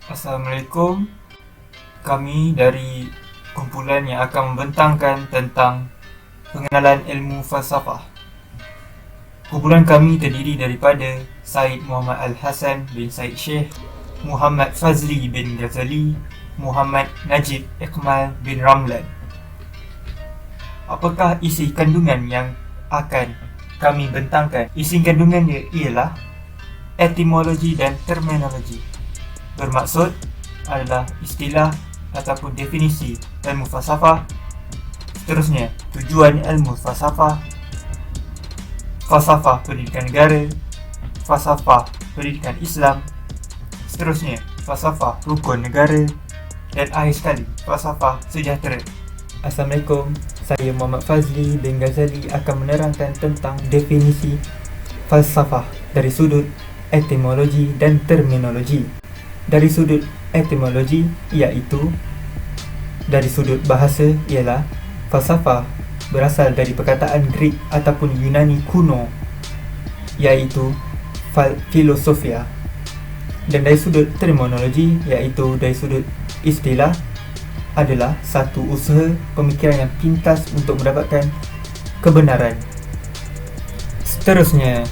Assalamualaikum. Kami dari kumpulan yang akan membentangkan tentang pengenalan ilmu falsafah. Kumpulan kami terdiri daripada Syed Muhammad Al-Hasan bin Syed Sheikh, Muhammad Fazli bin Ghazali, Muhammad Najib Iqmal bin Ramlan. Apakah isi kandungan yang akan kami bentangkan? Isi kandungannya ialah etimologi dan terminologi. Bermaksud adalah istilah ataupun definisi ilmu falsafah. Seterusnya, tujuan ilmu falsafah, falsafah pendidikan negara, falsafah pendidikan Islam, seterusnya falsafah rukun negara, dan akhir sekali falsafah sejahtera. Assalamualaikum, saya Muhammad Fazli bin Ghazali akan menerangkan tentang definisi falsafah dari sudut etimologi dan terminologi. Dari sudut etimologi, iaitu dari sudut bahasa, ialah falsafah berasal dari perkataan Greek ataupun Yunani kuno, iaitu filosofia. Dan dari sudut terminologi, iaitu dari sudut istilah, adalah satu usaha pemikiran yang pintas untuk mendapatkan kebenaran. Seterusnya,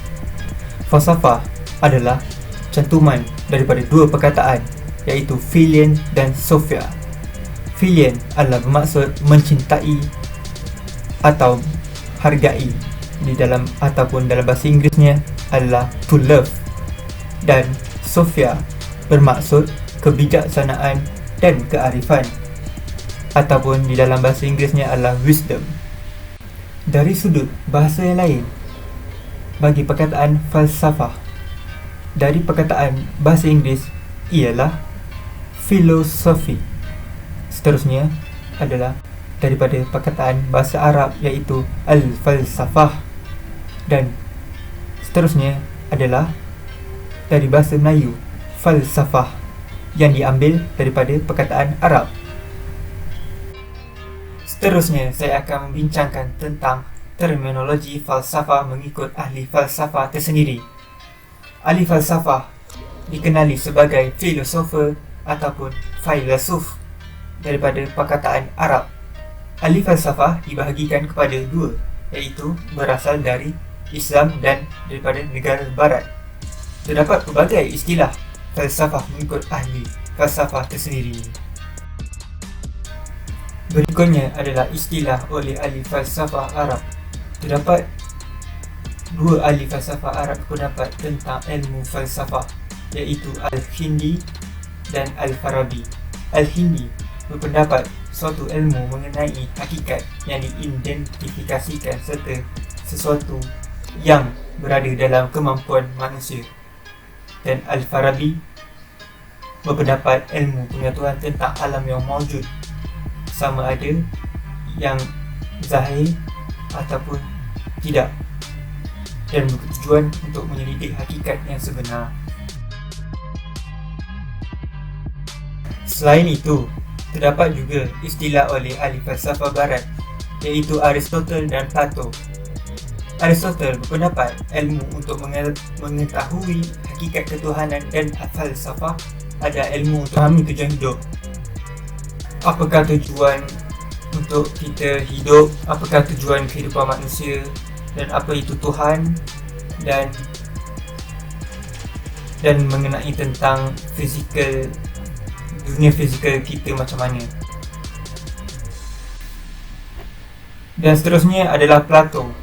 falsafah adalah cantuman daripada dua perkataan, iaitu philien dan sophia. Philien adalah bermaksud mencintai atau hargai, di dalam ataupun dalam bahasa Inggerisnya adalah to love, dan sophia bermaksud kebijaksanaan dan kearifan, ataupun di dalam bahasa Inggerisnya adalah wisdom. Dari sudut bahasa yang lain, bagi perkataan falsafah dari perkataan bahasa Inggeris ialah philosophy. Seterusnya adalah daripada perkataan bahasa Arab, iaitu al-falsafah, dan seterusnya adalah dari bahasa Melayu falsafah yang diambil daripada perkataan Arab. Seterusnya saya akan membincangkan tentang terminologi falsafah mengikut ahli falsafah tersendiri. Ahli falsafah dikenali sebagai filosofer ataupun filsuf daripada perkataan Arab. Ahli falsafah dibahagikan kepada dua, iaitu berasal dari Islam dan daripada negara barat. Terdapat pelbagai istilah falsafah mengikut ahli falsafah tersendiri. Berikutnya adalah istilah oleh ahli falsafah Arab. Terdapat dua ahli falsafah Arab berpendapat tentang ilmu falsafah, iaitu Al-Hindi dan Al-Farabi. Al-Hindi berpendapat suatu ilmu mengenai hakikat yang diidentifikasikan serta sesuatu yang berada dalam kemampuan manusia. Dan Al-Farabi berpendapat ilmu pengetahuan tentang alam yang mawjud, sama ada yang zahir ataupun tidak, dan bertujuan untuk menyelidik hakikat yang sebenar. Selain itu, terdapat juga istilah oleh ahli falsafah barat, iaitu Aristotle dan Plato. Aristotle berpendapat ilmu untuk mengetahui hakikat ketuhanan, dan falsafah ada ilmu untuk memahami tujuan hidup. Apakah tujuan untuk kita hidup, apakah tujuan kehidupan manusia, dan apa itu Tuhan, dan mengenai tentang fizikal, dunia fizikal kita macam mana. Dan seterusnya adalah Plato.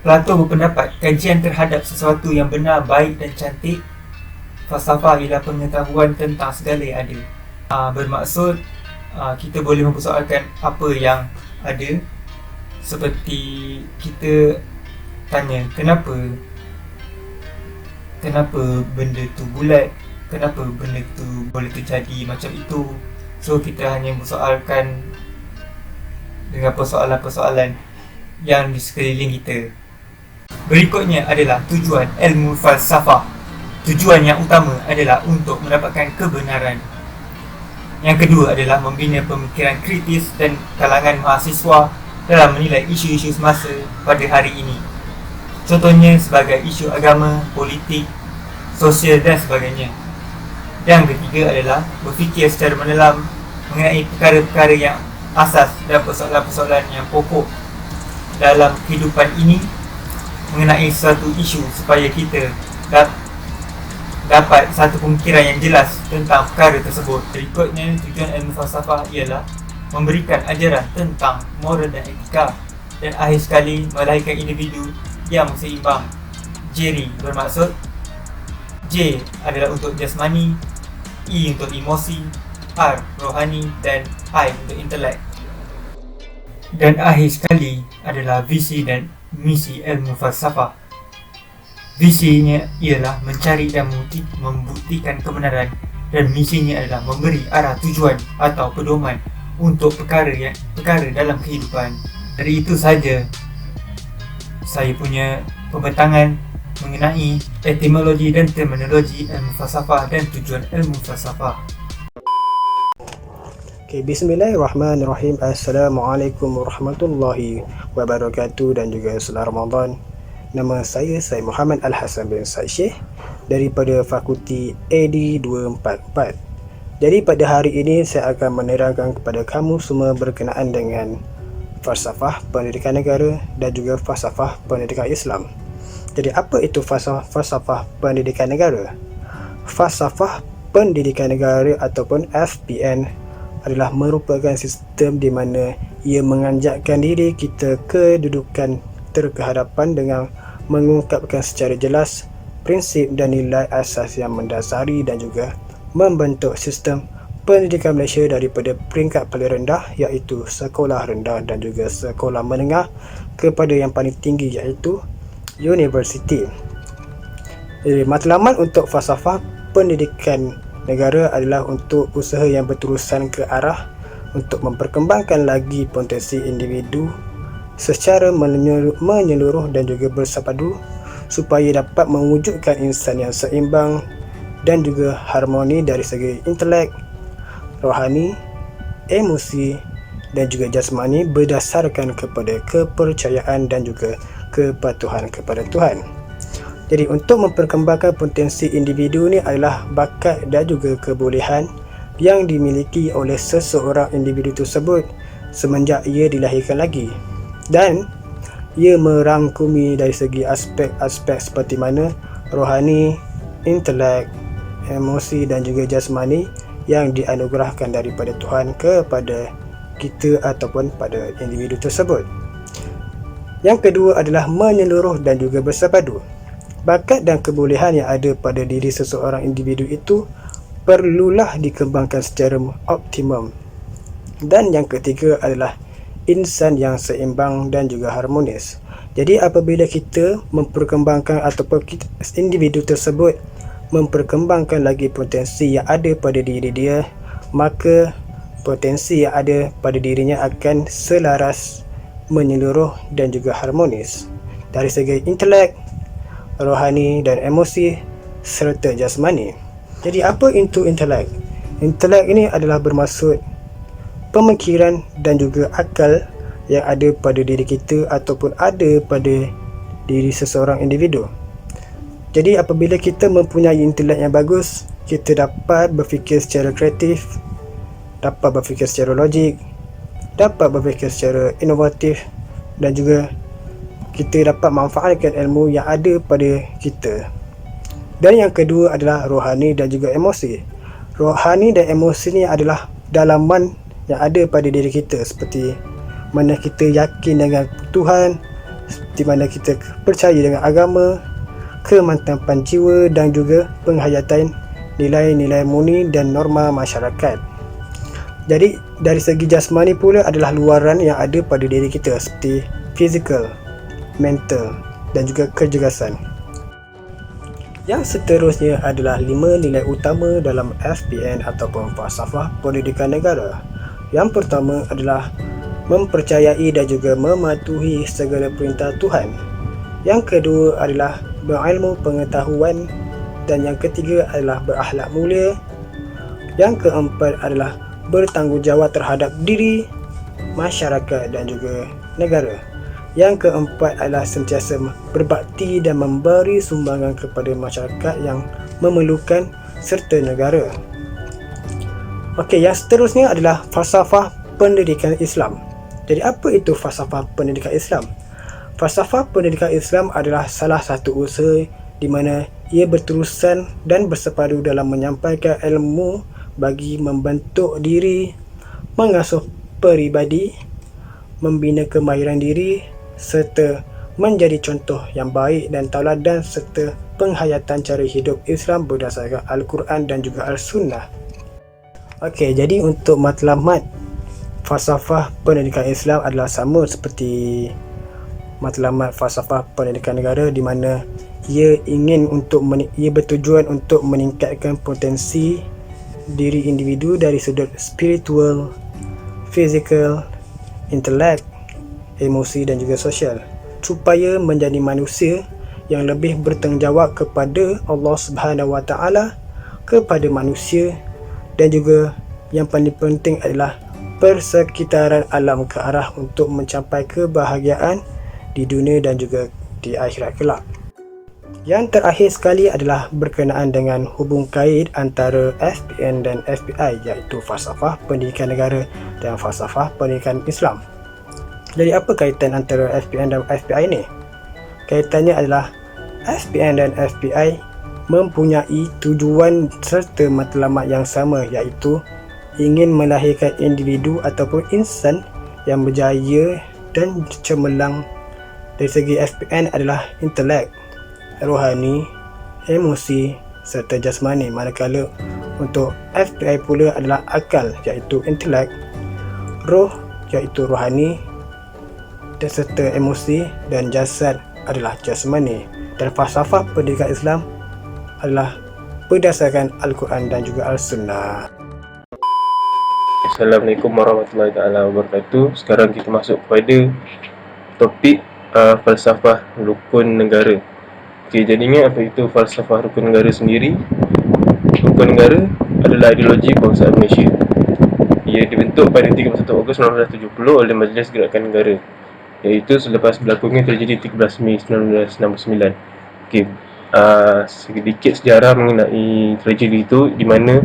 Plato berpendapat kajian terhadap sesuatu yang benar, baik dan cantik. Falsafah ialah pengetahuan tentang segala yang ada. Bermaksud kita boleh mempersoalkan apa yang ada. Seperti kita tanya kenapa benda tu bulat, kenapa benda tu boleh terjadi macam itu. So kita hanya mempersoalkan dengan persoalan-persoalan yang di sekeliling kita. Berikutnya adalah tujuan ilmu falsafah. Tujuan yang utama adalah untuk mendapatkan kebenaran. Yang kedua adalah membina pemikiran kritis dan kalangan mahasiswa dalam menilai isu-isu semasa pada hari ini. Contohnya sebagai isu agama, politik, sosial dan sebagainya. Yang ketiga adalah berfikir secara mendalam mengenai perkara-perkara yang asas dan persoalan-persoalan yang pokok dalam kehidupan ini, mengenai suatu isu supaya kita dapat satu pemikiran yang jelas tentang perkara tersebut. Berikutnya, tujuan ilmu falsafah ialah memberikan ajaran tentang moral dan etika, dan akhir sekali melahirkan individu yang seimbang. Jerry bermaksud J adalah untuk jasmani, E untuk emosi, R rohani, dan I untuk intelek. Dan akhir sekali adalah visi dan misi ilmu falsafah. Visinya ialah mencari dan membuktikan kebenaran, dan misinya adalah memberi arah tujuan atau pedoman untuk perkara dalam kehidupan. Dari itu saja saya punya pembentangan mengenai etimologi dan terminologi ilmu falsafah dan tujuan ilmu falsafah. Okay, bismillahirrahmanirrahim. Assalamualaikum warahmatullahi wabarakatuh dan juga selamat Ramadan. Nama saya Muhammad Al-Hasan bin Said Syekh daripada Fakulti AD 244. Jadi pada hari ini saya akan menerangkan kepada kamu semua berkenaan dengan falsafah pendidikan negara dan juga falsafah pendidikan Islam. Jadi apa itu falsafah pendidikan negara? Falsafah pendidikan negara ataupun FPN adalah merupakan sistem di mana ia menganjakkan diri kita kedudukan terkehadapan dengan mengungkapkan secara jelas prinsip dan nilai asas yang mendasari dan juga membentuk sistem pendidikan Malaysia daripada peringkat paling rendah iaitu sekolah rendah dan juga sekolah menengah kepada yang paling tinggi iaitu universiti. Jadi matlamat untuk falsafah pendidikan negara adalah untuk usaha yang berterusan ke arah untuk memperkembangkan lagi potensi individu secara menyeluruh dan juga bersepadu supaya dapat mewujudkan insan yang seimbang dan juga harmoni dari segi intelek, rohani, emosi dan juga jasmani berdasarkan kepada kepercayaan dan juga kepatuhan kepada Tuhan. Jadi untuk memperkembangkan potensi individu ni adalah bakat dan juga kebolehan yang dimiliki oleh seseorang individu tersebut semenjak ia dilahirkan lagi, dan ia merangkumi dari segi aspek-aspek seperti mana rohani, intelek, emosi dan juga jasmani yang dianugerahkan daripada Tuhan kepada kita ataupun pada individu tersebut. Yang kedua adalah menyeluruh dan juga bersepadu. Bakat dan kebolehan yang ada pada diri seseorang individu itu perlulah dikembangkan secara optimum. Dan yang ketiga adalah insan yang seimbang dan juga harmonis. Jadi apabila kita memperkembangkan ataupun individu tersebut memperkembangkan lagi potensi yang ada pada diri dia, maka potensi yang ada pada dirinya akan selaras, menyeluruh dan juga harmonis dari segi intelek, rohani dan emosi serta jasmani. Jadi apa itu intelek? Intelek ini adalah bermaksud pemikiran dan juga akal yang ada pada diri kita ataupun ada pada diri seseorang individu. Jadi apabila kita mempunyai intelek yang bagus, kita dapat berfikir secara kreatif, dapat berfikir secara logik, dapat berfikir secara inovatif dan juga kita dapat manfaatkan ilmu yang ada pada kita. Dan yang kedua adalah rohani dan juga emosi. Rohani dan emosi ni adalah dalaman yang ada pada diri kita, seperti mana kita yakin dengan Tuhan, seperti mana kita percaya dengan agama, kemantapan jiwa dan juga penghayatan nilai-nilai murni dan norma masyarakat. Jadi dari segi jasmani pula adalah luaran yang ada pada diri kita seperti fizikal, mental dan juga kecergasan. Yang seterusnya adalah 5 nilai utama dalam FPN ataupun falsafah pendidikan negara. Yang pertama adalah mempercayai dan juga mematuhi segala perintah Tuhan. Yang kedua adalah berilmu pengetahuan, dan yang ketiga adalah berakhlak mulia. Yang keempat adalah bertanggungjawab terhadap diri, masyarakat dan juga negara. Yang keempat adalah sentiasa berbakti dan memberi sumbangan kepada masyarakat yang memerlukan serta negara. Okey, yang seterusnya adalah falsafah pendidikan Islam. Jadi apa itu falsafah pendidikan Islam? Falsafah pendidikan Islam adalah salah satu usaha di mana ia berterusan dan bersepadu dalam menyampaikan ilmu bagi membentuk diri, mengasuh peribadi, membina kemahiran diri serta menjadi contoh yang baik dan tauladan serta penghayatan cara hidup Islam berdasarkan Al-Quran dan juga Al-Sunnah. Okey, jadi untuk matlamat falsafah pendidikan Islam adalah sama seperti matlamat falsafah pendidikan negara, di mana ia bertujuan untuk meningkatkan potensi diri individu dari sudut spiritual, fizikal, intelek, emosi dan juga sosial, supaya menjadi manusia yang lebih bertanggungjawab kepada Allah Subhanahu Wa Taala, kepada manusia, dan juga yang paling penting adalah persekitaran alam ke arah untuk mencapai kebahagiaan di dunia dan juga di akhirat kelak. Yang terakhir sekali adalah berkenaan dengan hubung kait antara FPN dan FPI, iaitu falsafah pendidikan negara dan falsafah pendidikan Islam. Jadi apa kaitan antara FPN dan FPI ni? Kaitannya adalah FPN dan FPI mempunyai tujuan serta matlamat yang sama, iaitu ingin melahirkan individu ataupun insan yang berjaya dan cemerlang. Dari segi FPN adalah intelek, rohani, emosi serta jasmani, manakala untuk FPI pula adalah akal, iaitu intelek, roh iaitu rohani, dan serta emosi, dan jasad adalah jasmani. Dan falsafah pendidikan Islam adalah berdasarkan Al-Quran dan juga Al-Sunnah. Assalamualaikum warahmatullahi wabarakatuh. Sekarang kita masuk kepada topik falsafah rukun negara. Okey, jadinya apa itu falsafah rukun negara sendiri? Rukun negara adalah ideologi kebangsaan Malaysia. Ia dibentuk pada 31 Ogos 1970 oleh Majlis Gerakan Negara, iaitu selepas berlakunya tragedi 13 Mei 1969. Okey, sedikit sejarah mengenai tragedi itu, di mana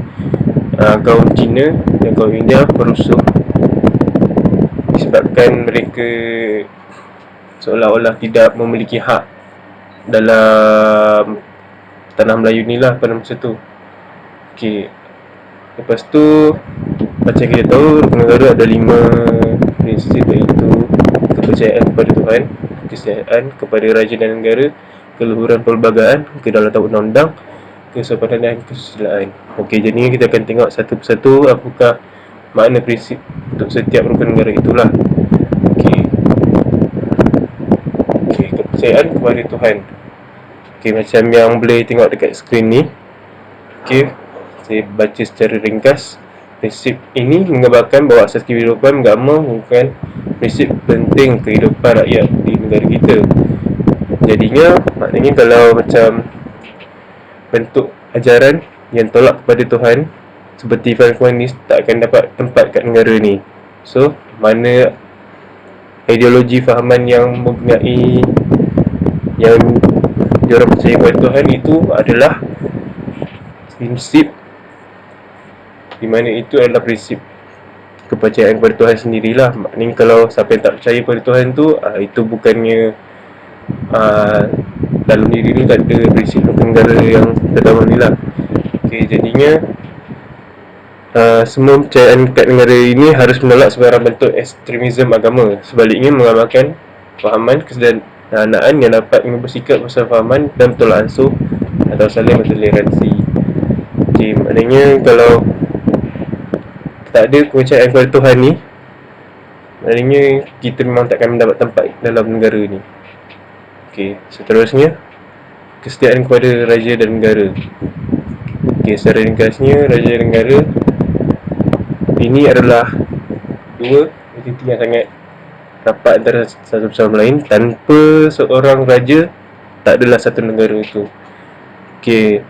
kaum Cina dan kaum India berusuh disebabkan mereka seolah-olah tidak memiliki hak dalam tanah Melayu ni lah pada masa tu. Okey, lepas tu macam kita tahu, rukun negara ada 5 prinsip, iaitu kepercayaan kepada Tuhan, kesetiaan kepada raja dan negara, keluhuran perlembagaan, kedaulatan undang-undang, kesopanan dan kesusilaan. Okey, jadi kita akan tengok satu persatu apakah makna prinsip untuk setiap rukun negara itulah. Okey, kepercayaan kepada Tuhan. Okey, macam yang boleh tengok dekat skrin ni. Okey, saya baca secara ringkas. Prinsip ini menggambarkan bahawa asas kehidupan agama merupakan prinsip penting kehidupan rakyat di negara kita. Jadinya, maknanya kalau macam bentuk ajaran yang tolak kepada Tuhan seperti komunis tak akan dapat tempat kat negara ni. So, mana ideologi fahaman yang mempunyai yang diorang percaya kepada Tuhan itu adalah prinsip, di mana itu adalah prinsip kepercayaan kepada Tuhan sendirilah. Maknanya kalau siapa yang tak percaya pada Tuhan tu, itu bukannya dalam diri ni tak ada prinsip negara yang pertama ni lah. Okay, jadinya semua percayaan kat negara ini harus menolak sebarang bentuk ekstremisme agama. Sebaliknya, mengamalkan fahaman kesederhanaan yang dapat bersikap pasal fahaman dan bertolak ansur atau saling bertoleransi. Okay, maknanya kalau tak ada kepercayaan kepada Tuhan ni, maknanya kita memang takkan mendapat tempat dalam negara ni. Okey, seterusnya kesetiaan kepada raja dan negara. Okey, secara ringkasnya, raja dan negara ini adalah dua entiti yang sangat rapat antara satu sama lain. Tanpa seorang raja, tak adalah satu negara itu. Okey,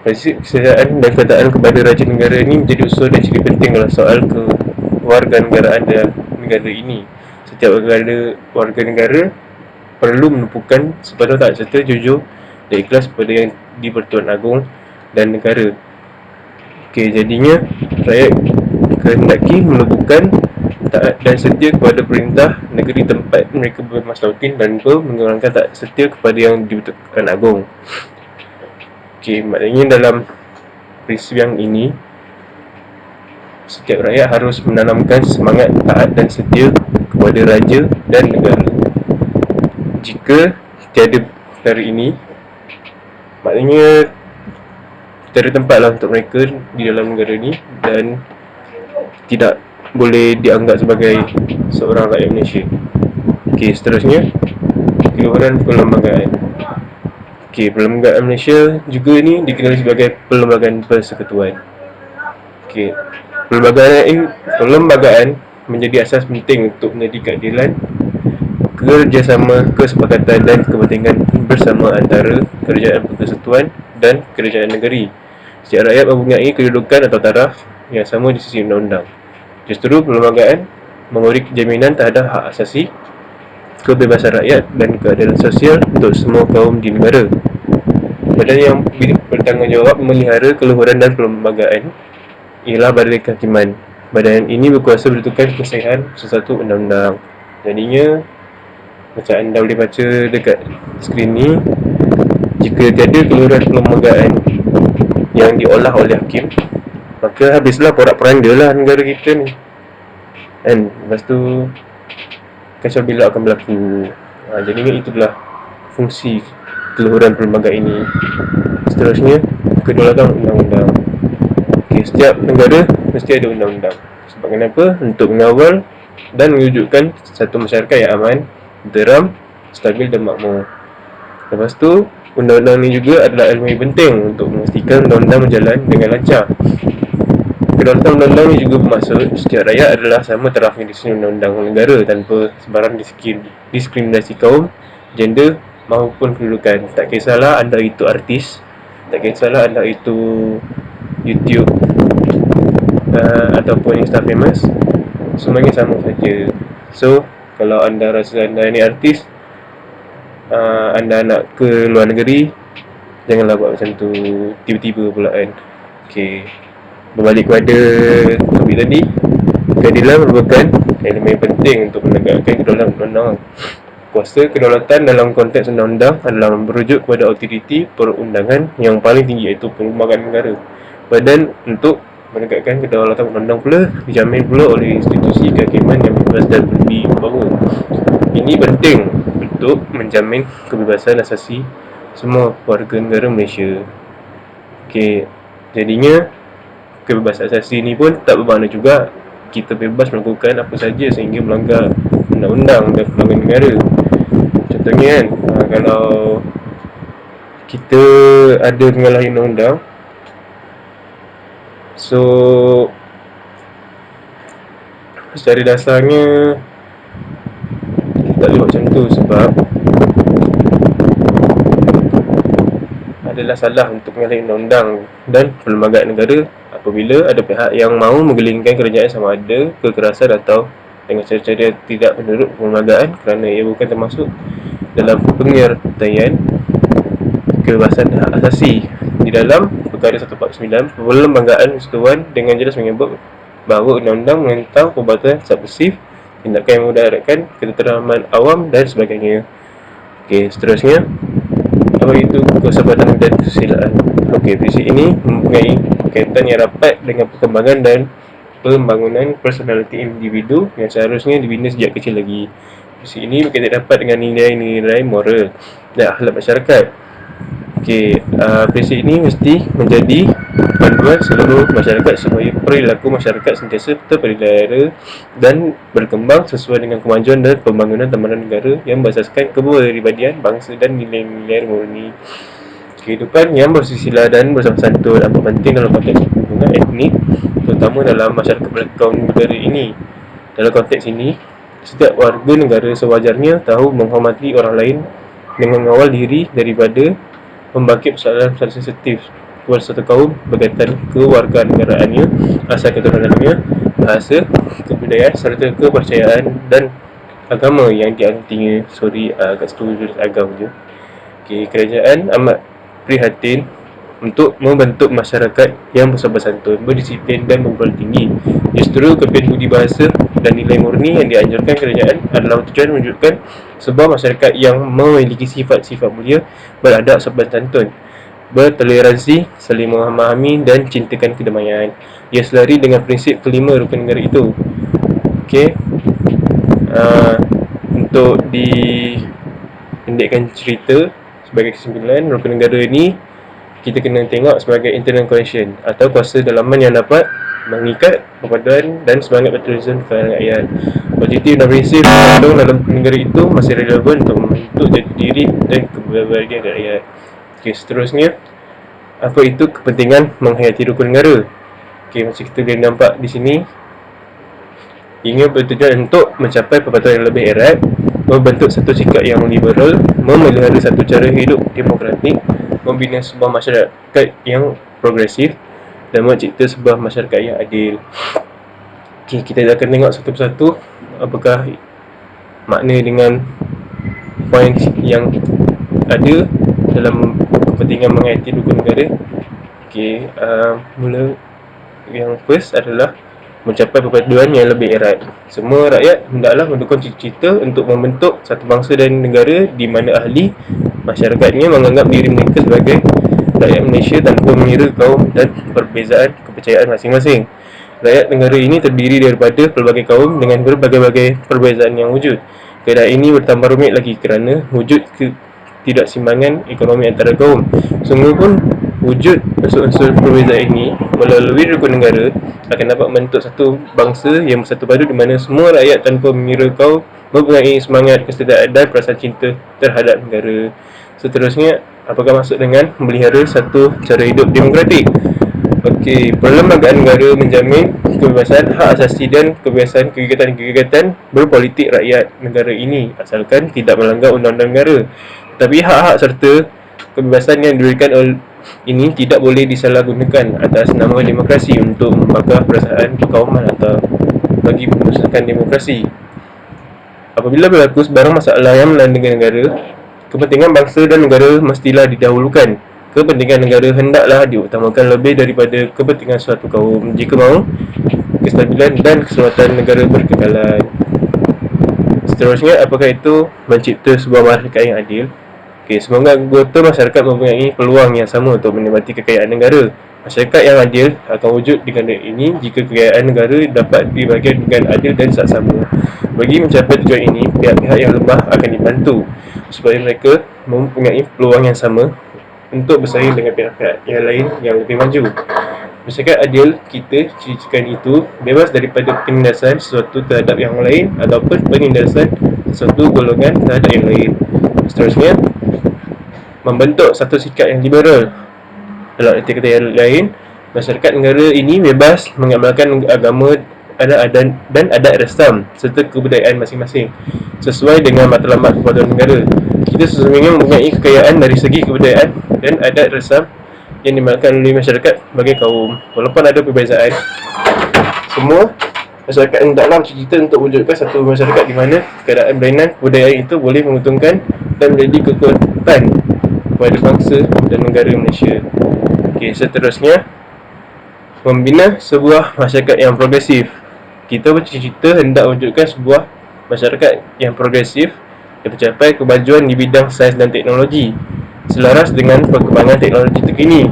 prinsip kesetiaan dan ketaatan kepada raja negara ini menjadi usul dan ciri penting dalam soal kewarganegaraan dalam negara ini. Setiap warga negara perlu menumpukan sepenuh taat serta jujur dan ikhlas kepada Yang di-Pertuan Agong dan negara. Jadinya rakyat kehendaki menubuhkan taat dan setia kepada perintah negeri tempat mereka bermaslautin dan menjalankan taat setia kepada yang dibentukkan agung. Maknanya dalam prinsip yang ini, setiap rakyat harus menanamkan semangat taat dan setia kepada raja dan negara. Jika tiada dari ini, maknanya tiada tempatlah untuk mereka di dalam negara ini dan tidak boleh dianggap sebagai seorang rakyat Malaysia. Seterusnya, keluaran perlembagaan. Perlembagaan Malaysia juga ni dikenali sebagai Perlembagaan Persekutuan. Perlembagaan menjadi asas penting untuk menjadi keadilan, kerjasama, kesepakatan dan kepentingan bersama antara kerajaan persekutuan dan kerajaan negeri. Setiap rakyat mempunyai kedudukan atau taraf yang sama di sisi undang-undang. Justru perlembagaan memberi jaminan terhadap hak asasi, kebebasan rakyat dan keadilan sosial untuk semua kaum di negara. Badan yang bertanggungjawab memelihara keluhuran dan perlembagaan ialah Badan Kehakiman. Badan ini berkuasa menentukan kesahihan sesuatu undang-undang. Jadinya, macam anda boleh baca dekat skrin ni, jika tiada keluhuran perlembagaan yang diolah oleh hakim, maka habislah porak-poranda lah negara kita ni. Dan lepas tu kacau bila akan berlaku. Jadinya itulah fungsi keluhuran perlembagaan ini. Seterusnya, kedaulatan undang-undang. Setiap negara mesti ada undang-undang. Sebab kenapa? Untuk mengawal dan mewujudkan satu masyarakat yang aman, tenteram, stabil dan makmur. Lepas tu, undang-undang ni juga adalah ilmu yang penting untuk memastikan undang-undang berjalan dengan lancar. Kedaulatan undang-undang ni juga bermaksud setiap rakyat adalah sama tarafnya di sisi undang-undang negara tanpa sebarang diskriminasi kaum, gender maupun kedudukan. Tak kisahlah anda itu artis, tak kisahlah anda itu YouTube ataupun Insta famous, semuanya sama saja. So, kalau anda rasa anda ni artis, anda nak ke luar negeri, janganlah buat macam tu tiba-tiba pula kan. Berbalik kepada topik tadi, keadilan merupakan elemen penting untuk menegakkan kedaulatan undang-undang. Kuasa kedaulatan dalam konteks undang-undang adalah merujuk kepada autoriti perundangan yang paling tinggi, iaitu Perlembagaan Negara. Badan untuk menegakkan kedaulatan undang-undang pula dijamin pula oleh institusi kehakiman yang bebas dan berwibawa. Ini penting untuk menjamin kebebasan asasi semua warga negara Malaysia. Jadinya kebebasan asasi ni pun tak bermakna juga kita bebas melakukan apa saja sehingga melanggar undang-undang dan perlembagaan negara. Contohnya kan, kalau kita ada menyalahi undang-undang, so secara dasarnya kita tak boleh buat macam tu sebab adalah salah untuk menyalahi undang-undang dan perlembagaan negara apabila ada pihak yang mahu menggelingkan kerajaan sama ada kekerasan atau dengan cara-cara tidak menurut perlembagaan kerana ia bukan termasuk dalam penyertaian kebebasan hak asasi. Di dalam Perkara 149, Perlembagaan Persekutuan dengan jelas menyebut bahawa undang-undang menentang perbuatan subversif, tindakan yang memudaratkan ketenteraman awam dan sebagainya. Seterusnya, apa itu kesabaran dan kesusilaan? Prinsip ini mempunyai kaitan yang rapat dengan perkembangan dan pembangunan personaliti individu yang seharusnya dibina sejak kecil lagi. Prinsip ini berkaitan rapat dengan nilai-nilai moral dan akhlak masyarakat. Prinsip ini mesti menjadi panduan seluruh masyarakat supaya perilaku masyarakat sentiasa terpelihara dan berkembang sesuai dengan kemajuan dan pembangunan tamanan negara yang berasaskan kepribadian bangsa dan nilai-nilai murni. Kehidupan yang bersusila dan bersama santun amat penting dalam konteks hubungan etnik, terutama dalam masyarakat berkaum negara ini. Dalam konteks ini, setiap warga negara sewajarnya tahu menghormati orang lain dengan mengawal diri daripada membangkit persoalan sensitif kepada satu kaum berkaitan kewarganegaraannya, asal keturunannya, bahasa, kebudayaan serta kepercayaan dan agama yang diantinya. Agak setuju agama je. Kerajaan amat prihatin untuk membentuk masyarakat yang bersopan santun, berdisiplin dan bermoral tinggi. Justru kelebihan budi bahasa dan nilai murni yang dianjurkan kerajaan adalah tujuan menunjukkan sebuah masyarakat yang memiliki sifat-sifat mulia, beradab, sopan santun, bertoleransi, saling memahami dan cintakan kedamaian. Ia selari dengan prinsip kelima rukun negara itu. Okey. Untuk dipendekkan cerita, sebagai kesimpulan, rukun negara ini kita kena tengok sebagai internal cohesion atau kuasa dalaman yang dapat mengikat perpaduan dan semangat patriotisme kepada rakyat. Objektif dan prinsip terkandung dalam rukun negara itu masih relevan untuk membentuk jati diri dan kebahagiaan rakyat. Okey, seterusnya, apa itu kepentingan menghayati rukun negara? Okey, macam kita boleh nampak di sini, ingin bertujuan untuk mencapai perpatuan yang lebih erat, membentuk satu sikap yang liberal, memelihara satu cara hidup demokratik, membina sebuah masyarakat yang progresif dan mencipta sebuah masyarakat yang adil. Okay, kita akan tengok satu persatu apakah makna dengan poin yang ada dalam kepentingan menghayati rukun negara. Okay, mula yang first adalah mencapai perpaduan yang lebih erat. Semua rakyat hendaklah mendukung cita-cita untuk membentuk satu bangsa dan negara di mana ahli masyarakatnya menganggap diri mereka sebagai rakyat Malaysia tanpa mengira kaum dan perbezaan kepercayaan masing-masing. Rakyat negara ini terdiri daripada pelbagai kaum dengan berbagai-bagai perbezaan yang wujud. Keadaan ini bertambah rumit lagi kerana wujud ketidakseimbangan ekonomi antara kaum. Sungguh pun wujud unsur-unsur perbezaan ini melalui rukun negara akan dapat membentuk satu bangsa yang bersatu padu di mana semua rakyat tanpa mengira kaum mempunyai semangat kesetiaan dan perasaan cinta terhadap negara. Seterusnya, apakah maksud dengan memelihara satu cara hidup demokratik? Okey, perlembagaan negara menjamin kebebasan hak asasi dan kebebasan kegiatan-kegiatan berpolitik rakyat negara ini asalkan tidak melanggar undang-undang negara. Tetapi hak-hak serta kebebasan yang diberikan ini tidak boleh disalahgunakan atas nama demokrasi untuk membakar perasaan kekauman atau bagi memusnahkan demokrasi. Apabila berlaku sebarang masalah yang melanda negara, kepentingan bangsa dan negara mestilah didahulukan. Kepentingan negara hendaklah diutamakan lebih daripada kepentingan suatu kaum jika mahu kestabilan dan keselamatan negara berkekalan. Seterusnya, apakah itu mencipta sebuah masyarakat yang adil? Okey, semoga anggota masyarakat mempunyai peluang yang sama untuk menikmati kekayaan negara. Masyarakat yang adil akan wujud di negara ini jika kekayaan negara dapat dibagi dengan adil dan saksama. Bagi mencapai tujuan ini, pihak-pihak yang lemah akan dibantu supaya mereka mempunyai peluang yang sama untuk bersaing dengan pihak-pihak yang lain yang lebih maju. Masyarakat adil kita cirikan itu bebas daripada penindasan sesuatu terhadap yang lain ataupun penindasan sesuatu golongan terhadap yang lain. Seterusnya, membentuk satu sikap yang liberal. Dalam arti kata yang lain, masyarakat negara ini bebas mengamalkan agama dan adat resam serta kebudayaan masing-masing sesuai dengan matlamat perpaduan negara. Kita sesungguhnya mempunyai kekayaan dari segi kebudayaan dan adat resam yang dimakan oleh masyarakat sebagai kaum. Walaupun ada perbezaan, semua masyarakat hendaklah bercita-cita untuk wujudkan satu masyarakat di mana keadaan berlainan kebudayaan itu boleh menguntungkan dan menjadi kekuatan kepada bangsa dan negara Malaysia. Okey, seterusnya, membina sebuah masyarakat yang progresif. Kita bercita-cita hendak wujudkan sebuah masyarakat yang progresif yang mencapai kemajuan di bidang sains dan teknologi selaras dengan perkembangan teknologi terkini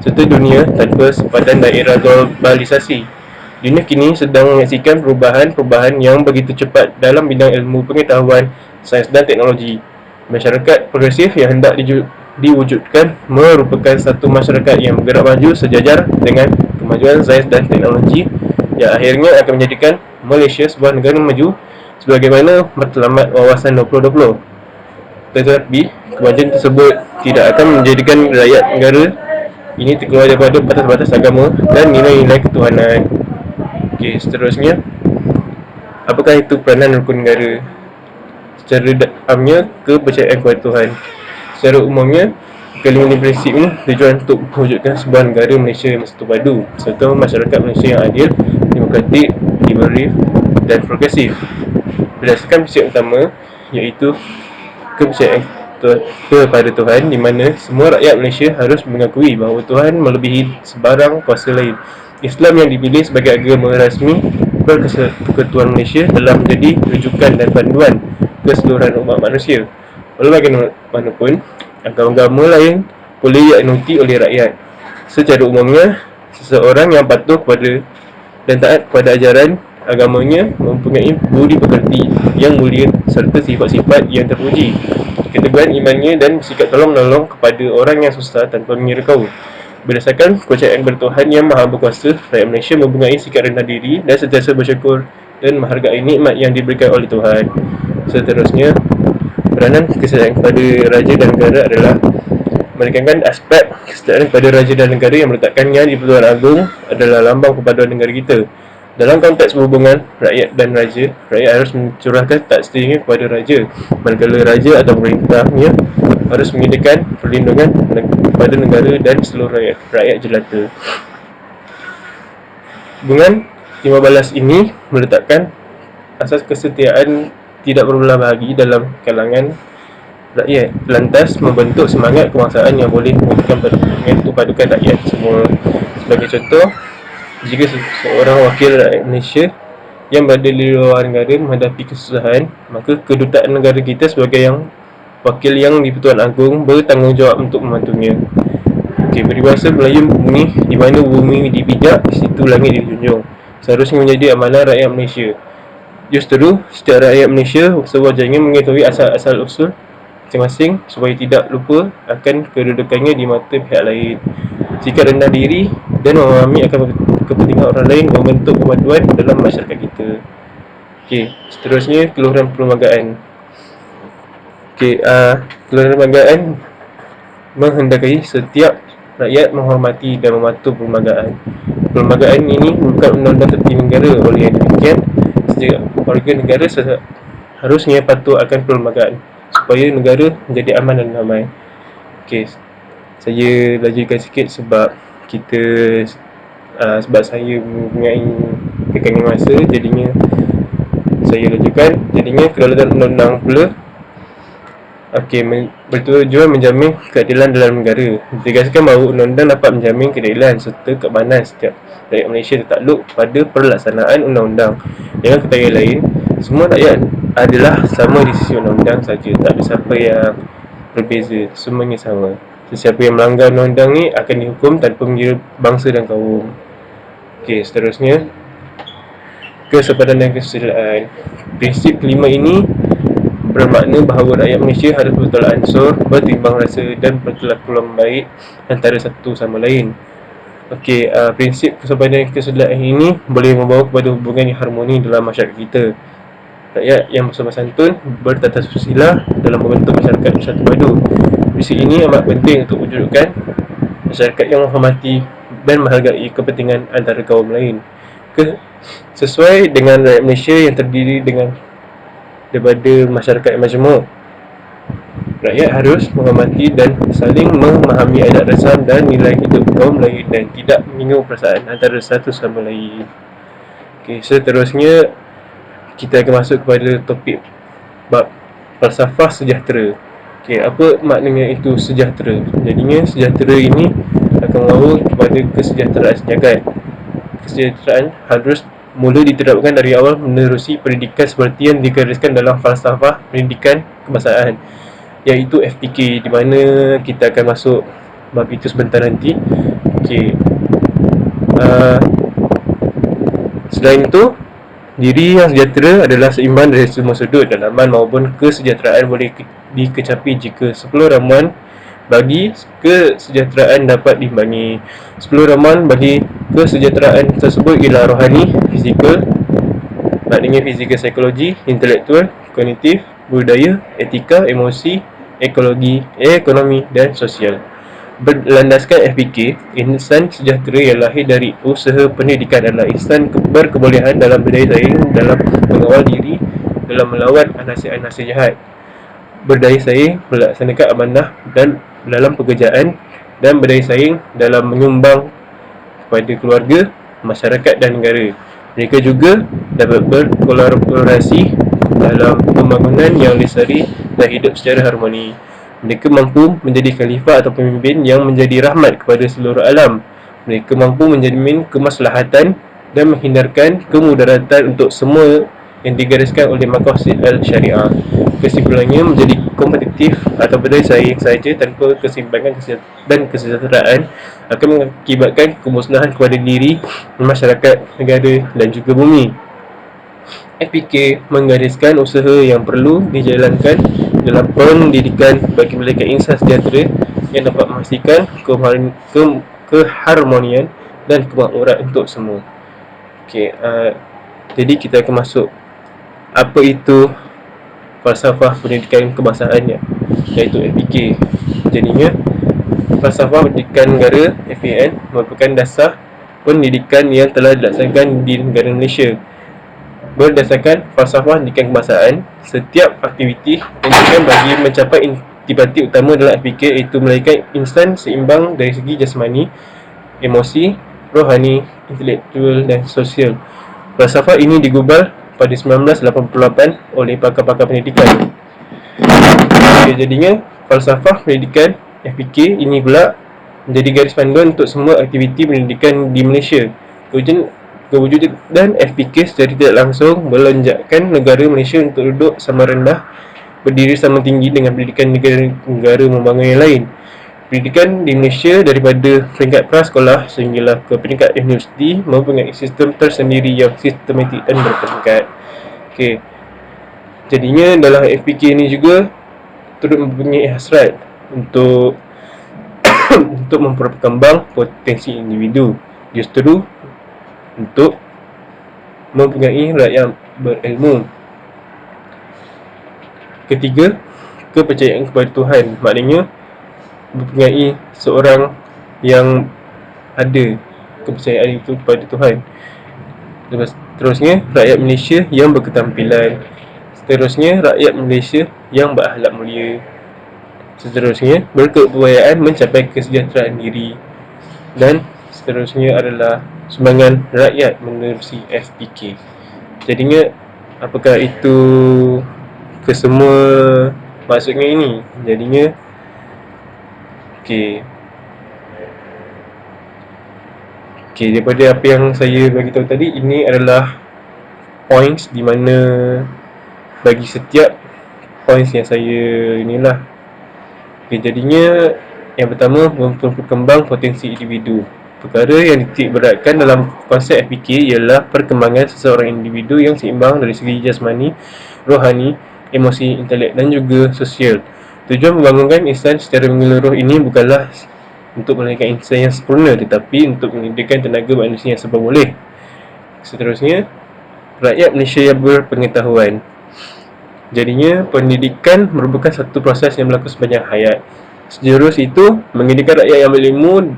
serta dunia tanpa sempadan daerah globalisasi. Dunia kini sedang menyaksikan perubahan-perubahan yang begitu cepat dalam bidang ilmu pengetahuan, sains dan teknologi. Masyarakat progresif yang hendak diwujudkan merupakan satu masyarakat yang bergerak maju sejajar dengan kemajuan sains dan teknologi yang akhirnya akan menjadikan Malaysia sebuah negara maju sebagaimana matlamat wawasan 2020. Tetapi kemajuan tersebut tidak akan menjadikan rakyat negara ini terkeluar daripada batas-batas agama dan nilai-nilai ketuhanan. Okey, seterusnya, apakah itu peranan rukun negara? Secara amnya, kepercayaan kepada Tuhan. Secara umumnya, kelima prinsip ini tujuan untuk mewujudkan sebuah negara Malaysia yang bersatu padu serta masyarakat Malaysia yang adil, demokratik, liberal dan progresif. Berdasarkan prinsip utama iaitu kepercayaan kepada Tuhan, di mana semua rakyat Malaysia harus mengakui bahawa Tuhan melebihi sebarang kuasa lain. Islam yang dipilih sebagai agama rasmi Persekutuan Malaysia telah menjadi rujukan dan panduan keseluruhan umat manusia. Walau bagaimanapun, agama-agama lain boleh dianuti oleh rakyat. Secara umumnya, seseorang yang patuh kepada dan taat kepada ajaran agamanya mempunyai budi pekerti yang mulia serta sifat-sifat yang terpuji, keteguhan imannya dan bersikap tolong-menolong kepada orang yang susah tanpa mengira kaum. Berdasarkan kepercayaan kepada Tuhan yang Maha Berkuasa, rakyat Malaysia mempunyai sikap rendah diri dan sentiasa bersyukur dan menghargai nikmat yang diberikan oleh Tuhan. Seterusnya, peranan kesetiaan kepada raja dan negara adalah menekankan aspek kesetiaan kepada raja dan negara yang meletakkannya di Pertuan Agong adalah lambang kepaduan negara kita. Dalam konteks hubungan rakyat dan raja, rakyat harus mencurahkan tak setianya kepada raja, manakala raja atau pemerintahnya harus menyediakan perlindungan kepada negara dan seluruh rakyat jelata. Hubungan timah balas ini meletakkan asas kesetiaan tidak berbelah bahagi dalam kalangan rakyat, lantas membentuk semangat kebangsaan yang boleh memberikan perlindungan kepada rakyat semua. Sebagai contoh, jika seorang wakil rakyat Malaysia yang berada di luar negara menghadapi kesusahan, maka kedutaan negara kita sebagai yang wakil yang di Pertuan Agong bertanggungjawab untuk membantunya. Peribahasa Melayu berbunyi, di mana bumi dipijak, di situ langit dijunjung. Seharusnya menjadi amanah rakyat Malaysia. Justru, setiap rakyat Malaysia sewajarnya mengetahui asal-asal usul masing-masing supaya tidak lupa akan kedudukannya di mata pihak lain. Sikap rendah diri dan memahami akan kepentingan orang lain membentuk kemajuan dalam masyarakat kita. Seterusnya, keluhuran perlembagaan. Keluhuran perlembagaan menghendaki setiap rakyat menghormati dan mematuhi perlembagaan. Perlembagaan ini bukan undang-undang tertinggi negara. Oleh yang demikian, setiap warga negara harusnya patuh akan perlembagaan supaya negara menjadi aman dan damai. Saya lajukan sikit sebab sebab saya mempunyai kekangan masa, jadinya saya lajukan. Jadinya kedaulatan undang-undang pula bertujuan menjamin keadilan dalam negara. Ditegaskan bahawa undang-undang dapat menjamin keadilan serta keamanan setiap rakyat Malaysia tertakluk pada pelaksanaan undang-undang. Dengan kata lain, semua rakyat adalah sama di sisi undang-undang saja, tak ada siapa yang berbeza, semuanya sama. Sesiapa yang melanggar undang-undang ni akan dihukum tanpa mengira bangsa dan kaum. Seterusnya, kesepadan dan kesusilaan. Prinsip kelima ini bermakna bahawa rakyat Malaysia harus bertolak ansur, bertimbang rasa dan berkelakuan baik antara satu sama lain. Prinsip kesepadan dan kesusilaan ini boleh membawa kepada hubungan yang harmoni dalam masyarakat kita. Rakyat yang bersama santun bertata susila dalam membentuk masyarakat bersatu padu. Prinsip ini amat penting untuk wujudkan masyarakat yang menghormati dan menghargai kepentingan antara kaum lain. Sesuai dengan rakyat Malaysia yang terdiri daripada masyarakat yang majmuk, rakyat harus menghormati dan saling memahami adat rasam dan nilai hidup kaum lain dan tidak menyinggung perasaan antara satu sama lain. Seterusnya kita akan masuk kepada topik bab falsafah sejahtera. Apa maknanya itu sejahtera? Jadinya sejahtera ini akan membawa kepada kesejahteraan sejagat. Kesejahteraan harus mula diterapkan dari awal menerusi pendidikan seperti yang digariskan dalam falsafah pendidikan kebangsaan, iaitu FPK, di mana kita akan masuk bab itu sebentar nanti. Selain itu, diri yang sejahtera adalah seimbang dari semua sudut dalaman maupun kesejahteraan boleh dikecapi jika 10 ramuan bagi kesejahteraan dapat diimbangi. 10 ramuan bagi kesejahteraan tersebut ialah rohani, fizikal, maknanya fizikal, psikologi, intelektual, kognitif, budaya, etika, emosi, ekologi, ekonomi dan sosial. Berlandaskan FPK, insan sejahtera yang lahir dari usaha pendidikan adalah insan berkebolehan dalam berdaya saing, dalam mengawal diri, dalam melawan anasir-anasir jahat, berdaya saing melaksanakan amanah dan dalam pekerjaan, dan berdaya saing dalam menyumbang kepada keluarga, masyarakat dan negara. Mereka juga dapat berkolaborasi dalam pembangunan yang lestari dan hidup secara harmoni. Mereka mampu menjadi khalifah atau pemimpin yang menjadi rahmat kepada seluruh alam. Mereka mampu menjamin kemaslahatan dan menghindarkan kemudaratan untuk semua yang digariskan oleh maqasid al-syariah. Kesimpulannya, menjadi kompetitif atau bersaing saja tanpa keseimbangan dan kesejahteraan akan mengakibatkan kemusnahan kepada diri, masyarakat, negara dan juga bumi. FPK menggariskan usaha yang perlu dijalankan dalam pendidikan bagi mereka insan sejahtera yang dapat memastikan keharmonian dan kemakmuran untuk semua. Jadi kita akan masuk apa itu falsafah pendidikan kebangsaan, iaitu FPK. Jadinya falsafah pendidikan negara FPN merupakan dasar pendidikan yang telah dilaksanakan di negara Malaysia. Berdasarkan falsafah pendidikan kebangsaan, setiap aktiviti dilakukan bagi mencapai intipati utama dalam FPK, iaitu melahirkan insan seimbang dari segi jasmani, emosi, rohani, intelektual dan sosial. Falsafah ini digubal pada 1988 oleh pakar-pakar pendidikan. Jadinya falsafah pendidikan FPK ini pula menjadi garis panduan untuk semua aktiviti pendidikan di Malaysia. Kewujudan FPK secara tidak langsung melonjakkan negara Malaysia untuk duduk sama rendah, berdiri sama tinggi dengan pendidikan negara membangun yang lain. Pendidikan di Malaysia daripada peringkat prasekolah sehinggalah ke peringkat universiti mempunyai sistem tersendiri yang sistematik dan berperingkat. Jadinya dalam FPK ini juga turut mempunyai hasrat untuk untuk memperkembang potensi individu, justru untuk mempunyai rakyat berilmu. Ketiga, kepercayaan kepada Tuhan, maknanya mempunyai seorang yang ada kepercayaan itu kepada Tuhan. Seterusnya, rakyat Malaysia yang berketampilan. Seterusnya, rakyat Malaysia yang berakhlak mulia. Seterusnya, berkeupayaan mencapai kesejahteraan diri. Dan seterusnya adalah sumbangan rakyat menerusi FPK. Jadinya, apakah itu kesemua maksudnya ini? Jadinya, daripada apa yang saya bagi tahu tadi, ini adalah points di mana bagi setiap points yang saya inilah. Jadinya yang pertama, memperkembang potensi individu. Perkara yang dititik beratkan dalam konsep FPK ialah perkembangan seseorang individu yang seimbang dari segi jasmani, rohani, emosi, intelek dan juga sosial. Tujuan membangunkan insan secara menyeluruh ini bukanlah untuk melahirkan insan yang sempurna, tetapi untuk menyediakan tenaga manusia yang serba boleh. Seterusnya, rakyat Malaysia yang berpengetahuan. Jadinya, pendidikan merupakan satu proses yang berlaku sepanjang hayat. Sejurus itu, mendidikan rakyat yang berilmu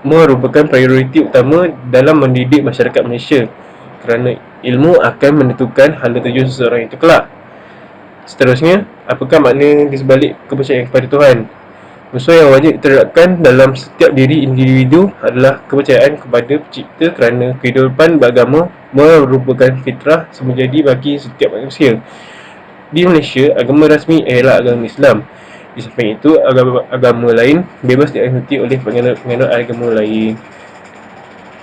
merupakan prioriti utama dalam mendidik masyarakat Malaysia, kerana ilmu akan menentukan hala tuju seseorang itu kelak. Seterusnya, apakah makna di sebalik kepercayaan kepada Tuhan? Unsur yang wajib diterapkan dalam setiap diri individu adalah kepercayaan kepada pencipta, kerana kehidupan beragama merupakan fitrah semujadi bagi setiap manusia. Di Malaysia, agama rasmi ialah agama Islam. Di samping itu, agama lain bebas diikuti oleh penganut agama lain.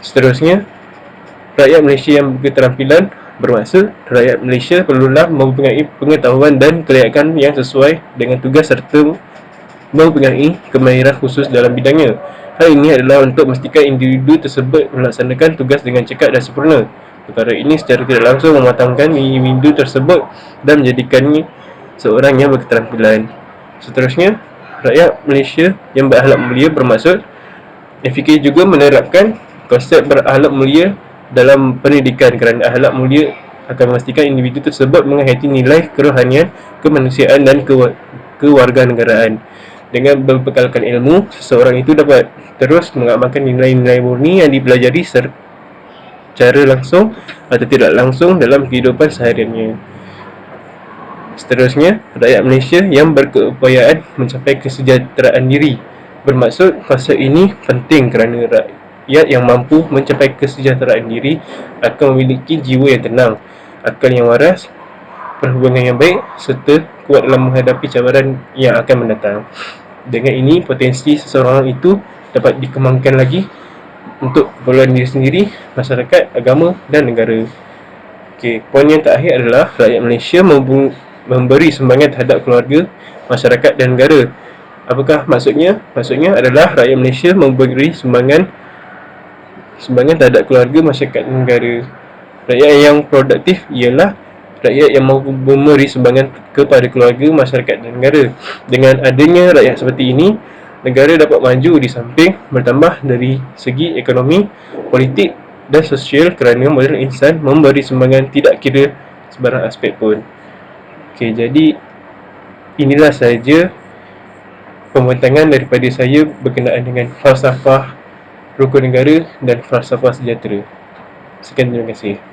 Seterusnya, rakyat Malaysia yang berketerampilan bermaksud rakyat Malaysia perlulah mempunyai pengetahuan dan kelayakan yang sesuai dengan tugas serta mempunyai kemahiran khusus dalam bidangnya. Hal ini adalah untuk memastikan individu tersebut melaksanakan tugas dengan cekap dan sempurna. Perkara ini secara tidak langsung mematangkan individu tersebut dan menjadikannya seorang yang berketerampilan. Seterusnya, rakyat Malaysia yang berakhlak mulia bermaksud FPK juga menerapkan konsep berakhlak mulia dalam pendidikan, kerana akhlak mulia akan memastikan individu tersebut menghayati nilai kerohanian, kemanusiaan dan kewarganegaraan. Dengan membekalkan ilmu, seseorang itu dapat terus mengamalkan nilai-nilai murni yang dipelajari secara langsung atau tidak langsung dalam kehidupan sehariannya. Seterusnya, rakyat Malaysia yang berkeupayaan mencapai kesejahteraan diri. Bermaksud, konsep ini penting kerana rakyat yang mampu mencapai kesejahteraan diri akan memiliki jiwa yang tenang, akal yang waras, perhubungan yang baik serta kuat dalam menghadapi cabaran yang akan mendatang. Dengan ini, potensi seseorang itu dapat dikembangkan lagi untuk keperluan diri sendiri, masyarakat, agama dan negara. Okey, poin yang terakhir adalah rakyat Malaysia memberi sumbangan terhadap keluarga, masyarakat dan negara. Apakah maksudnya? Maksudnya adalah rakyat Malaysia memberi sumbangan terhadap keluarga, masyarakat dan negara. Rakyat yang produktif ialah rakyat yang mahu memberi sumbangan kepada keluarga, masyarakat dan negara. Dengan adanya rakyat seperti ini, negara dapat maju di samping bertambah dari segi ekonomi, politik dan sosial kerana modal insan memberi sumbangan tidak kira sebarang aspek pun. Okey, jadi inilah sahaja pembentangan daripada saya berkenaan dengan falsafah rukun negara dan falsafah sejahtera. Sekian, terima kasih.